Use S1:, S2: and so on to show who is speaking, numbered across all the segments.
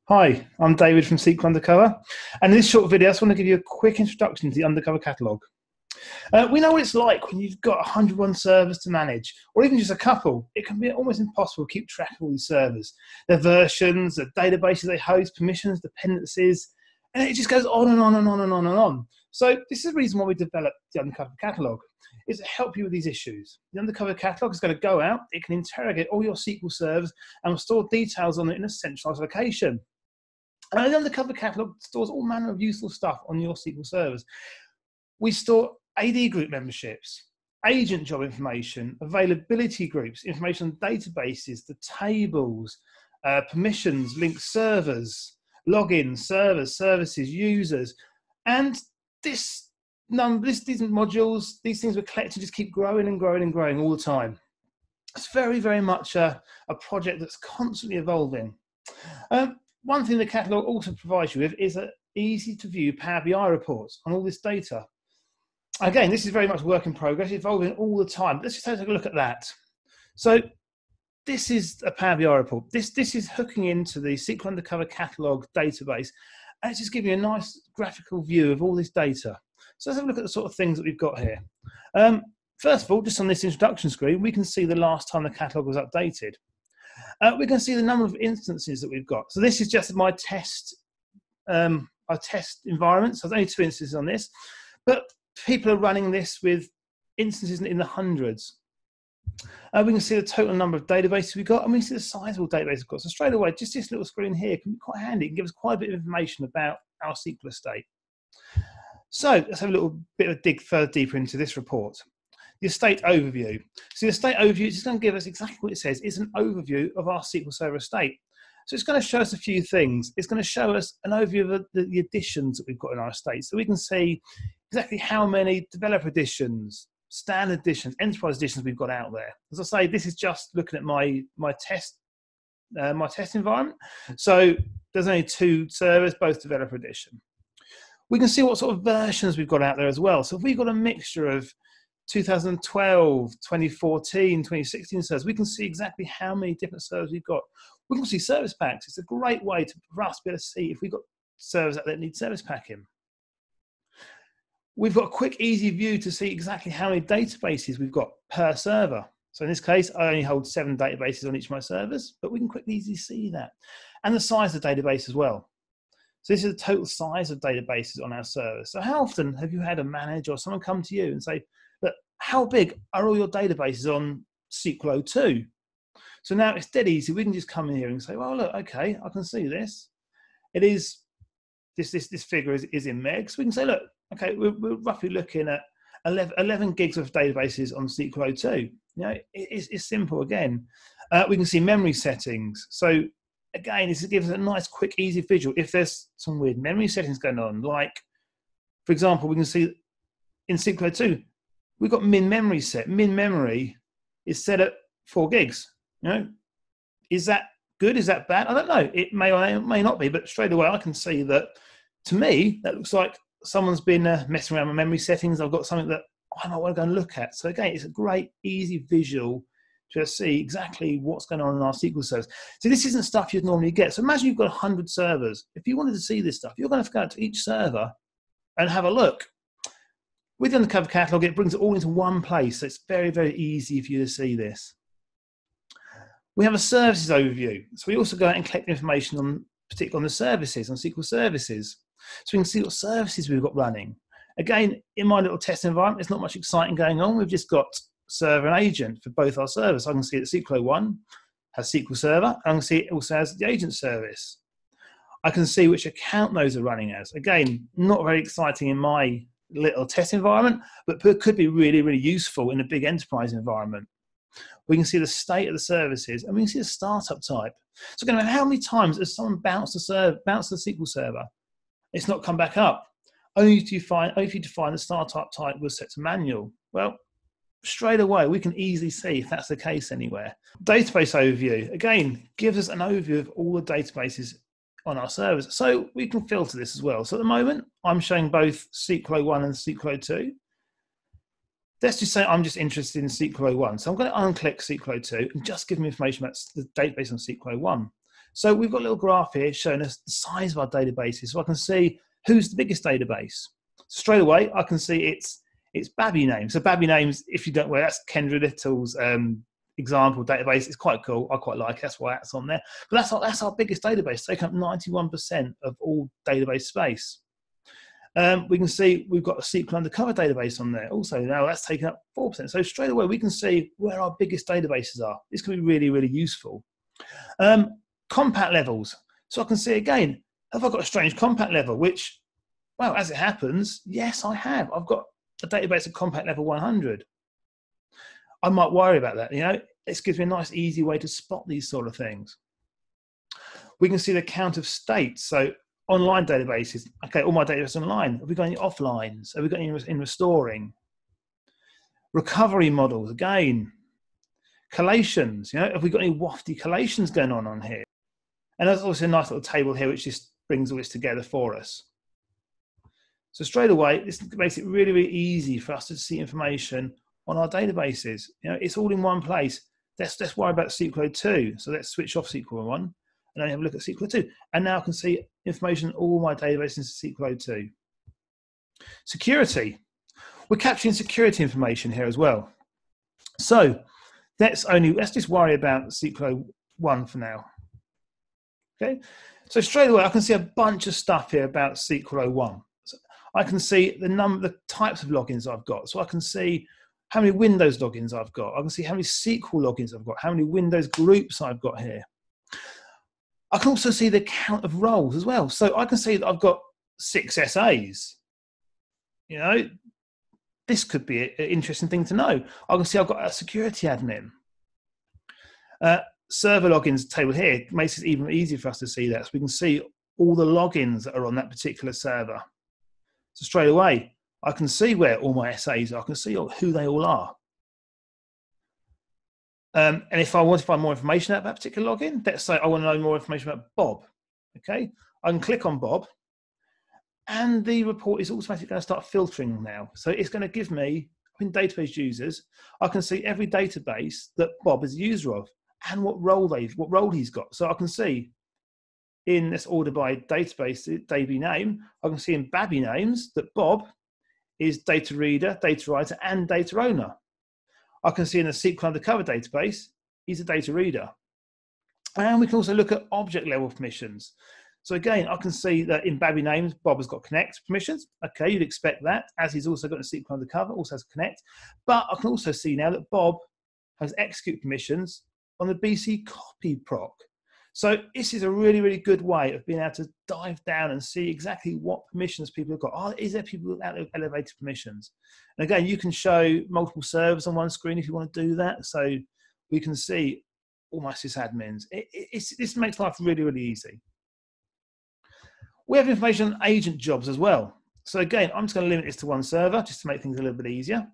S1: Hi, I'm David from SQL Undercover, and in this short video I just want to give you a quick introduction to the Undercover Catalogue. We know what it's like when you've got 101 servers to manage, or even just a couple. It can be almost impossible to keep track of all these servers, their versions, the databases they host, permissions, dependencies, and it just goes on and on and on and on and on. So this is the reason why we developed the Undercover Catalogue, is to help you with these issues. The Undercover Catalogue is going to go out, it can interrogate all your SQL servers and will store details on it in a centralized location. And the Undercover Catalogue stores all manner of useful stuff on your SQL servers. We store AD group memberships, agent job information, availability groups, information on databases, the tables, permissions, linked servers, logins, servers, services, users. And these modules, these things we're collecting just keep growing and growing and growing all the time. It's very, very much a project that's constantly evolving. One thing the catalogue also provides you with is an easy to view PowerBI reports on all this data. Again, this is very much work in progress, evolving all the time. Let's just take a look at that. So this is a PowerBI report. This is hooking into the SQL Undercover Catalogue database, and it's just giving you a nice graphical view of all this data. So let's have a look at the sort of things that we've got here. First of all, just on this introduction screen, we can see the last time the catalogue was updated. We can see the number of instances that we've got. So this is just my test, our test environment. So there's only 2 instances on this, but people are running this with instances in the hundreds. We can see the total number of databases we've got, and we can see the size of all databases we've got. So straight away, just this little screen here can be quite handy. It can give us quite a bit of information about our SQL estate. So let's have a little bit of a dig further deeper into this report. The estate overview. So the estate overview is just going to give us exactly what it says. It's an overview of our SQL Server estate. So it's going to show us a few things. It's going to show us an overview of the additions that we've got in our estate. So we can see exactly how many developer editions, standard editions, enterprise editions we've got out there. As I say, this is just looking at my test environment. So there's only 2 servers, both developer edition. We can see what sort of versions we've got out there as well. So if we've got a mixture of 2012, 2014, 2016 servers, we can see exactly how many different servers we've got. We can see service packs. It's a great way for us to be able to see if we've got servers out there that need service packing. We've got a quick, easy view to see exactly how many databases we've got per server. So in this case, I only hold 7 databases on each of my servers, but we can quickly, easily see that. And the size of the database as well. So this is the total size of databases on our servers. So how often have you had a manager or someone come to you and say, look, how big are all your databases on SQL 02? So now it's dead easy. We can just come in here and say, well, look, okay, I can see this. It is, this figure is in meg. So we can say, look, okay, we're roughly looking at 11 gigs of databases on SQL 02. You know, it's simple again. We can see memory settings. So again, this gives us a nice, quick, easy visual. If there's some weird memory settings going on, like, for example, we can see in SQL 02, we've got min memory set. Min memory is set at 4 gigs. You know, is that good? Is that bad? I don't know. It may or may not be, but straight away I can see that, to me, that looks like someone's been messing around with memory settings. I've got something that I might want to go and look at. So again, it's a great, easy visual to see exactly what's going on in our SQL servers. So this isn't stuff you'd normally get. So imagine you've got 100 servers. If you wanted to see this stuff, you're going to have to go out to each server and have a look. With the Undercover Catalogue, it brings it all into one place. So it's very, very easy for you to see this. We have a services overview. So we also go out and collect information on, particularly on the services, on SQL services. So we can see what services we've got running. Again, in my little test environment, there's not much exciting going on. We've just got server and agent for both our servers. So I can see that SQL 01 has SQL Server, and I can see it also has the agent service. I can see which account those are running as. Again, not very exciting in my little test environment, but could be really, really useful in a big enterprise environment. We can see the state of the services, and we can see the startup type. So again, how many times has someone bounced the SQL server? It's not come back up. Only if you define the startup type was set to manual. Well, straight away, we can easily see if that's the case anywhere. Database overview, again, gives us an overview of all the databases on our servers. So we can filter this as well. So at the moment, I'm showing both SQL 01 and SQL 02. Let's just say I'm just interested in SQL 01. So I'm going to unclick SQL 02 and just give me information about the database on SQL 01. So we've got a little graph here showing us the size of our databases. So I can see who's the biggest database. So straight away, I can see it's PowerBI names. So PowerBI names, if you don't know, that's Kendra Little's example database. It's quite cool. I quite like it. That's why that's on there. But that's our biggest database, taking up 91% of all database space. We can see we've got a SQL Undercover database on there also. Now that's taking up 4%. So straight away we can see where our biggest databases are. This can be really, really useful. Compact levels. So I can see again, have I got a strange compact level? Which, well, as it happens, yes, I have. I've got a database of compact level 100. I might worry about that. You know, this gives me a nice, easy way to spot these sort of things. We can see the count of states. So online databases, okay, all my data is online. Have we got any offlines? Have we got any in restoring? Recovery models, again. Collations, you know, have we got any wafty collations going on here? And there's also a nice little table here which just brings all this together for us. So straight away, this makes it really, really easy for us to see information on our databases. You know, it's all in one place. Let's worry about SQL 2. So let's switch off SQL 1 and then have a look at SQL 2. And now I can see information on all my databases in SQL 2. Security. We're capturing security information here as well. So let's just worry about SQL 1 for now. Okay. So straight away, I can see a bunch of stuff here about SQL 1. So I can see the types of logins I've got. So I can see how many Windows logins I've got. I can see how many SQL logins I've got, how many Windows groups I've got here. I can also see the count of roles as well. So I can see that I've got 6 SAs. You know, this could be an interesting thing to know. I can see I've got a security admin. Server logins table here makes it even easier for us to see that. So we can see all the logins that are on that particular server. So straight away, I can see where all my SAs are. I can see who they all are. And if I want to find more information about that particular login, let's say I want to know more information about Bob. Okay, I can click on Bob, and the report is automatically going to start filtering now. So it's going to give me, in database users, I can see every database that Bob is a user of and what role he's got. So I can see in this order by database DB name, I can see in PowerBI names that Bob is data reader, data writer, and data owner. I can see in the SQL Undercover database, he's a data reader. And we can also look at object level permissions. So again, I can see that in PowerBI names, Bob has got connect permissions. Okay, you'd expect that, as he's also got a SQL Undercover, also has connect. But I can also see now that Bob has execute permissions on the BC copy proc. So this is a really, really good way of being able to dive down and see exactly what permissions people have got. Is there people without elevated permissions? And again, you can show multiple servers on one screen if you want to do that. So we can see all my sysadmins. This makes life really, really easy. We have information on agent jobs as well. So again, I'm just going to limit this to one server just to make things a little bit easier.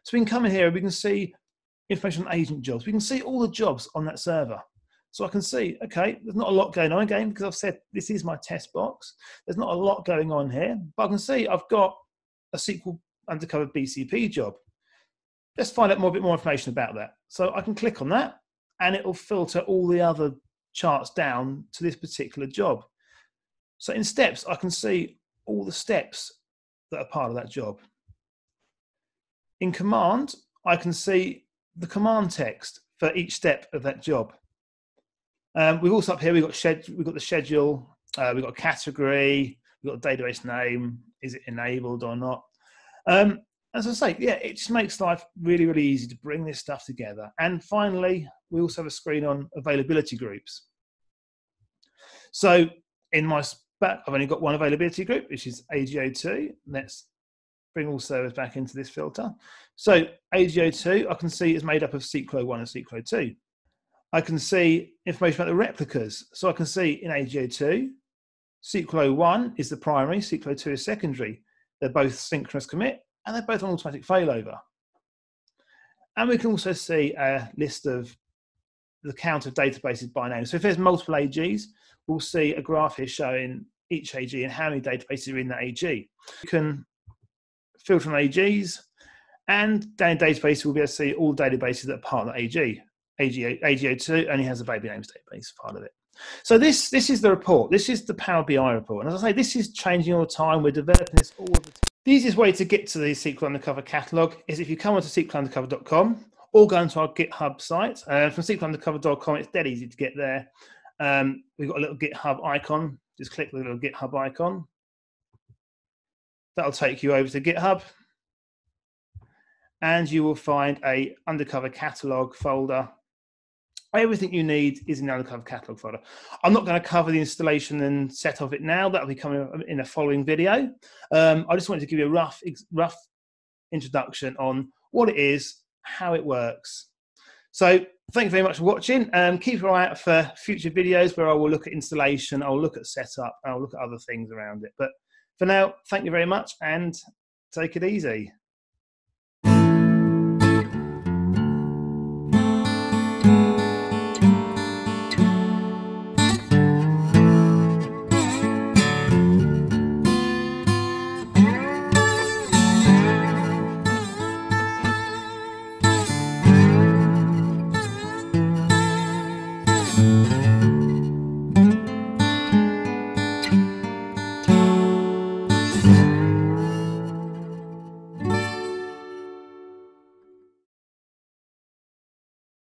S1: So we can come in here and we can see information on agent jobs. We can see all the jobs on that server. So I can see, okay, there's not a lot going on again because I've said this is my test box. There's not a lot going on here, but I can see I've got a SQL Undercover BCP job. Let's find out a bit more information about that. So I can click on that and it will filter all the other charts down to this particular job. So in steps, I can see all the steps that are part of that job. In command, I can see the command text for each step of that job. We've also up here, we've got the schedule, we've got a category, we've got a database name, is it enabled or not? As I say, yeah, it just makes life really, really easy to bring this stuff together. And finally, we also have a screen on availability groups. So in my spec, I've only got one availability group, which is AGO2. Let's bring all servers back into this filter. So AGO2, I can see is made up of SQL 1 and SQL 2. I can see information about the replicas. So I can see in AGO2, SQL 1 is the primary, SQL 2 is secondary. They're both synchronous commit, and they're both on automatic failover. And we can also see a list of the count of databases by name. So if there's multiple AGs, we'll see a graph here showing each AG and how many databases are in that AG. You can filter on AGs, and down in database, we'll be able to see all databases that are part of the AG. AGO2 only has a PowerBI names database part of it. So this is the report. This is the Power BI report. And as I say, this is changing all the time. We're developing this all the time. The easiest way to get to the SQL Undercover Catalogue is if you come onto SQLundercover.com or go into our GitHub site. From SQLundercover.com, it's dead easy to get there. We've got a little GitHub icon. Just click the little GitHub icon. That'll take you over to GitHub. And you will find a Undercover Catalogue folder. Everything you need is in the Undercover Catalogue folder. I'm not going to cover the installation and set of it now. That'll be coming in a following video. I just wanted to give you a rough introduction on what it is, how it works. So thank you very much for watching. Keep your eye out for future videos where I will look at installation, I'll look at setup, and I'll look at other things around it. But for now, thank you very much and take it easy.